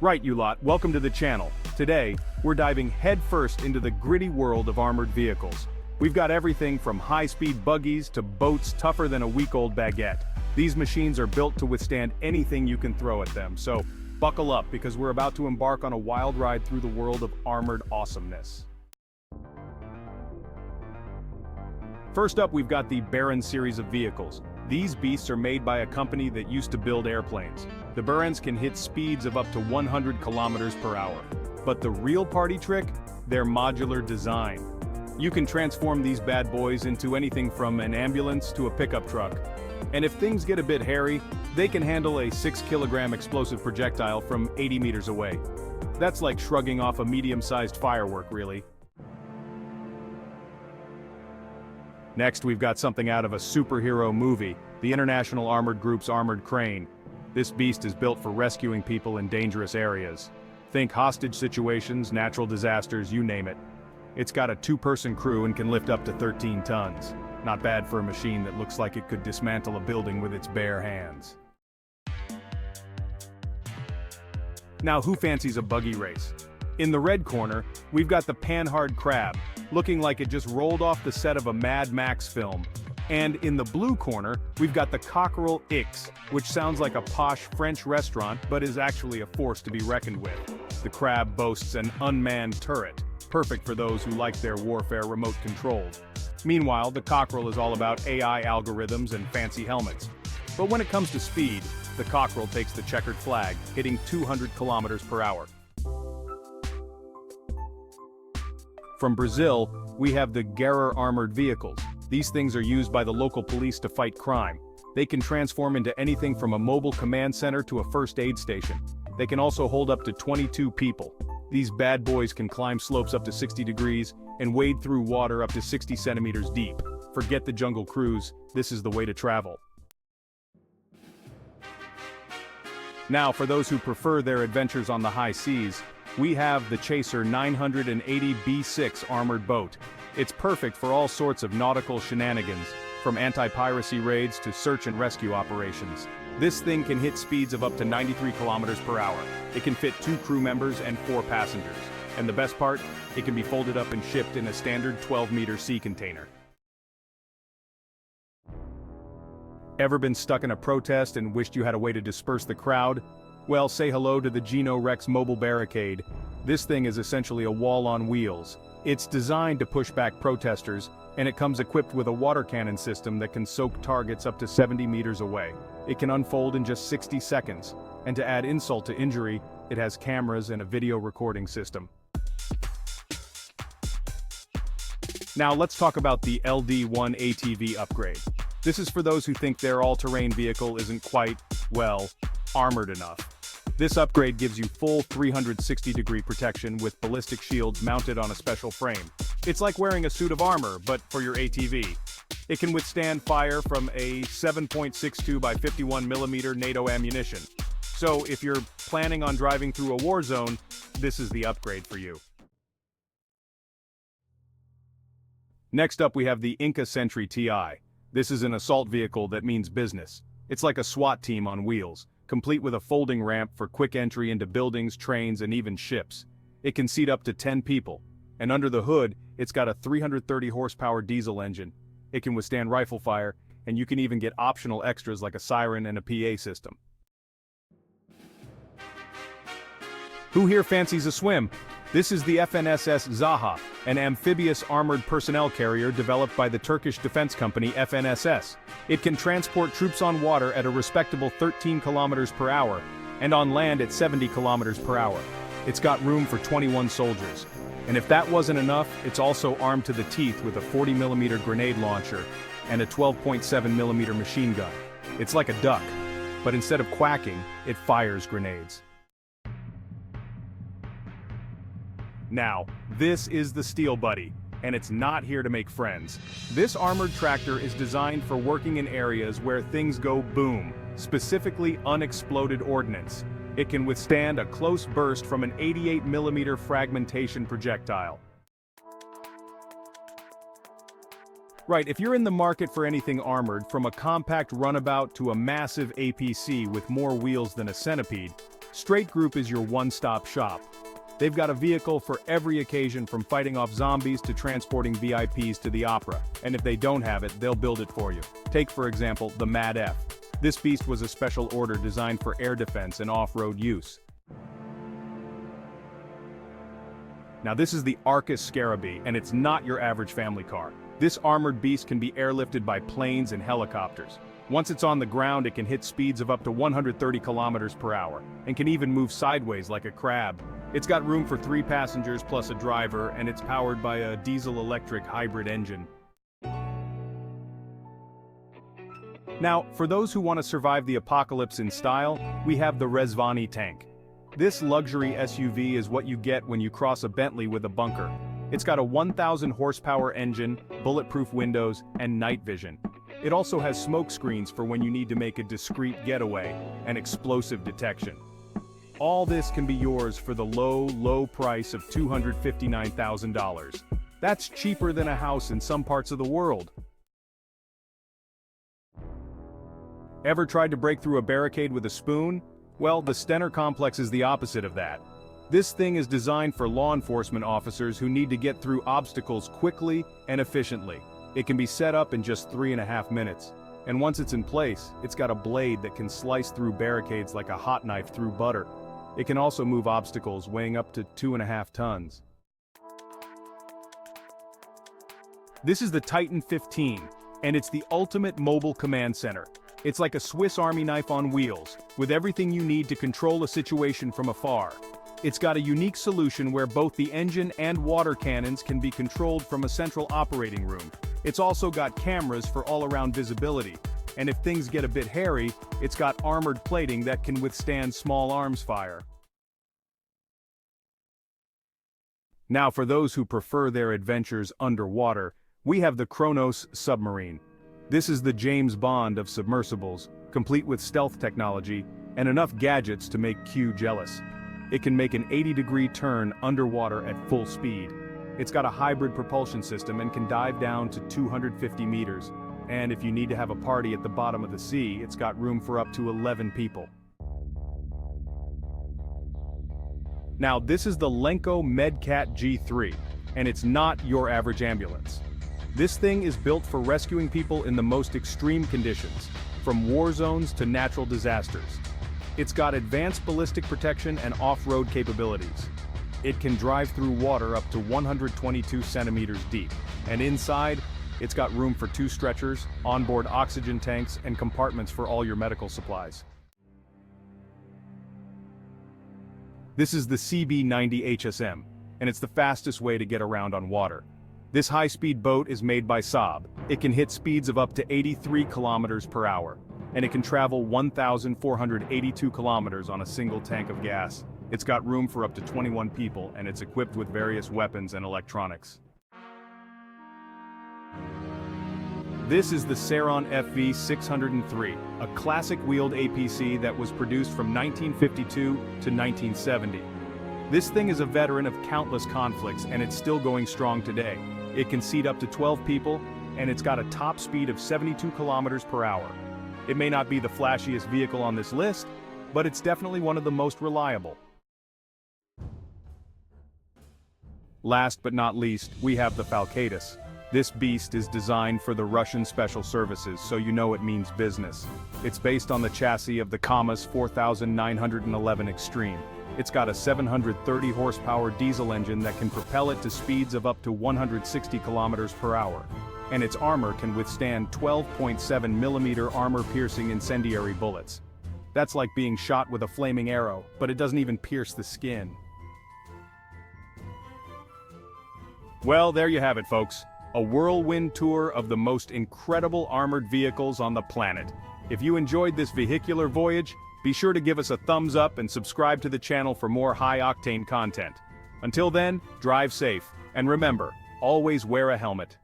Right, you lot, welcome to the channel. Today, we're diving headfirst into the gritty world of armored vehicles. We've got everything from high-speed buggies to boats tougher than a week-old baguette. These machines are built to withstand anything you can throw at them, so buckle up because we're about to embark on a wild ride through the world of armored awesomeness. First up, we've got the Baron series of vehicles. These beasts are made by a company that used to build airplanes. The Barons can hit speeds of up to 100 kilometers per hour. But the real party trick? Their modular design. You can transform these bad boys into anything from an ambulance to a pickup truck. And if things get a bit hairy, they can handle a 6-kilogram explosive projectile from 80 meters away. That's like shrugging off a medium-sized firework, really. Next, we've got something out of a superhero movie, the International Armored Group's Armored Crane. This beast is built for rescuing people in dangerous areas. Think hostage situations, natural disasters, you name it. It's got a 2-person crew and can lift up to 13 tons. Not bad for a machine that looks like it could dismantle a building with its bare hands. Now, who fancies a buggy race? In the red corner, we've got the Panhard Crab, looking like it just rolled off the set of a Mad Max film. And in the blue corner, we've got the Cockerel X, which sounds like a posh French restaurant but is actually a force to be reckoned with. The Crab boasts an unmanned turret, perfect for those who like their warfare remote-controlled. Meanwhile, the Cockerel is all about AI algorithms and fancy helmets. But when it comes to speed, the Cockerel takes the checkered flag, hitting 200 kilometers per hour. From Brazil, we have the Guerra armored vehicles. These things are used by the local police to fight crime. They can transform into anything from a mobile command center to a first aid station. They can also hold up to 22 people. These bad boys can climb slopes up to 60 degrees and wade through water up to 60 centimeters deep. Forget the jungle cruise, this is the way to travel. Now, for those who prefer their adventures on the high seas, we have the Chaser 980 B6 armored boat. It's perfect for all sorts of nautical shenanigans, from anti-piracy raids to search and rescue operations. This thing can hit speeds of up to 93 kilometers per hour. It can fit 2 crew members and 4 passengers. And the best part, it can be folded up and shipped in a standard 12-meter sea container. Ever been stuck in a protest and wished you had a way to disperse the crowd? Well, say hello to the Gino Rex mobile barricade. This thing is essentially a wall on wheels. It's designed to push back protesters, and it comes equipped with a water cannon system that can soak targets up to 70 meters away. It can unfold in just 60 seconds, and to add insult to injury, it has cameras and a video recording system. Now let's talk about the LD1 ATV Upgrade. This is for those who think their all-terrain vehicle isn't quite, well, armored enough. This upgrade gives you full 360-degree protection with ballistic shields mounted on a special frame. It's like wearing a suit of armor, but for your ATV. It can withstand fire from a 7.62 by 51 millimeter NATO ammunition. So if you're planning on driving through a war zone, this is the upgrade for you. Next up, we have the Inca Sentry TI. This is an assault vehicle that means business. It's like a SWAT team on wheels, complete with a folding ramp for quick entry into buildings, trains, and even ships. It can seat up to 10 people, and under the hood, it's got a 330 horsepower diesel engine. It can withstand rifle fire, and you can even get optional extras like a siren and a PA system. Who here fancies a swim? This is the FSZ Zaha, an amphibious armored personnel carrier developed by the Turkish defense company FNSS. It can transport troops on water at a respectable 13 kilometers per hour, and on land at 70 kilometers per hour. It's got room for 21 soldiers. And if that wasn't enough, it's also armed to the teeth with a 40mm grenade launcher and a 12.7mm machine gun. It's like a duck, but instead of quacking, it fires grenades. Now, this is the Steel Buddy, and it's not here to make friends. This armored tractor is designed for working in areas where things go boom, specifically unexploded ordnance. It can withstand a close burst from an 88mm fragmentation projectile. Right, if you're in the market for anything armored, from a compact runabout to a massive APC with more wheels than a centipede, Straight Group is your one-stop shop. They've got a vehicle for every occasion, from fighting off zombies to transporting VIPs to the opera, and if they don't have it, they'll build it for you. Take, for example, the Mad F. This beast was a special order designed for air defense and off-road use. Now this is the Arcus Scarabe, and it's not your average family car. This armored beast can be airlifted by planes and helicopters. Once it's on the ground, it can hit speeds of up to 130 kilometers per hour, and can even move sideways like a crab. It's got room for 3 passengers plus a driver, and it's powered by a diesel-electric hybrid engine. Now, for those who want to survive the apocalypse in style, we have the Rani Tank. This luxury SUV is what you get when you cross a Bentley with a bunker. It's got a 1,000 horsepower engine, bulletproof windows, and night vision. It also has smoke screens for when you need to make a discreet getaway, and explosive detection. All this can be yours for the low price of $259,000. That's cheaper than a house in some parts of the world. Ever tried to break through a barricade with a spoon? Well, the Stenner Complex is the opposite of that. This thing is designed for law enforcement officers who need to get through obstacles quickly and efficiently. It can be set up in just 3.5 minutes. And once it's in place, it's got a blade that can slice through barricades like a hot knife through butter. It can also move obstacles weighing up to 2.5 tons. This is the Titan 15, and it's the ultimate mobile command center. It's like a Swiss Army knife on wheels, with everything you need to control a situation from afar. It's got a unique solution where both the engine and water cannons can be controlled from a central operating room. It's also got cameras for all-around visibility, and if things get a bit hairy, it's got armored plating that can withstand small arms fire. Now, for those who prefer their adventures underwater, we have the Kronos Submarine. This is the James Bond of submersibles, complete with stealth technology and enough gadgets to make Q jealous. It can make an 80-degree turn underwater at full speed. It's got a hybrid propulsion system and can dive down to 250 meters. And if you need to have a party at the bottom of the sea, it's got room for up to 11 people. Now, this is the Leno Medcat G3, and it's not your average ambulance. This thing is built for rescuing people in the most extreme conditions, from war zones to natural disasters. It's got advanced ballistic protection and off-road capabilities. It can drive through water up to 122 centimeters deep, and inside, it's got room for 2 stretchers, onboard oxygen tanks, and compartments for all your medical supplies. This is the CB90 HSM, and it's the fastest way to get around on water. This high-speed boat is made by Saab. It can hit speeds of up to 83 kilometers per hour, and it can travel 1,482 kilometers on a single tank of gas. It's got room for up to 21 people, and it's equipped with various weapons and electronics. This is the Saron FV63, a classic wheeled APC that was produced from 1952 to 1970. This thing is a veteran of countless conflicts, and it's still going strong today. It can seat up to 12 people, and it's got a top speed of 72 kilometers per hour. It may not be the flashiest vehicle on this list, but it's definitely one of the most reliable. Last but not least, we have the Falcatus. This beast is designed for the Russian Special Services, so you know it means business. It's based on the chassis of the Kamaz 4911 Extreme. It's got a 730 horsepower diesel engine that can propel it to speeds of up to 160 kilometers per hour. And its armor can withstand 12.7 millimeter armor-piercing incendiary bullets. That's like being shot with a flaming arrow, but it doesn't even pierce the skin. Well, there you have it, folks. A whirlwind tour of the most incredible armored vehicles on the planet. If you enjoyed this vehicular voyage, be sure to give us a thumbs up and subscribe to the channel for more high-octane content. Until then, drive safe, and remember, always wear a helmet.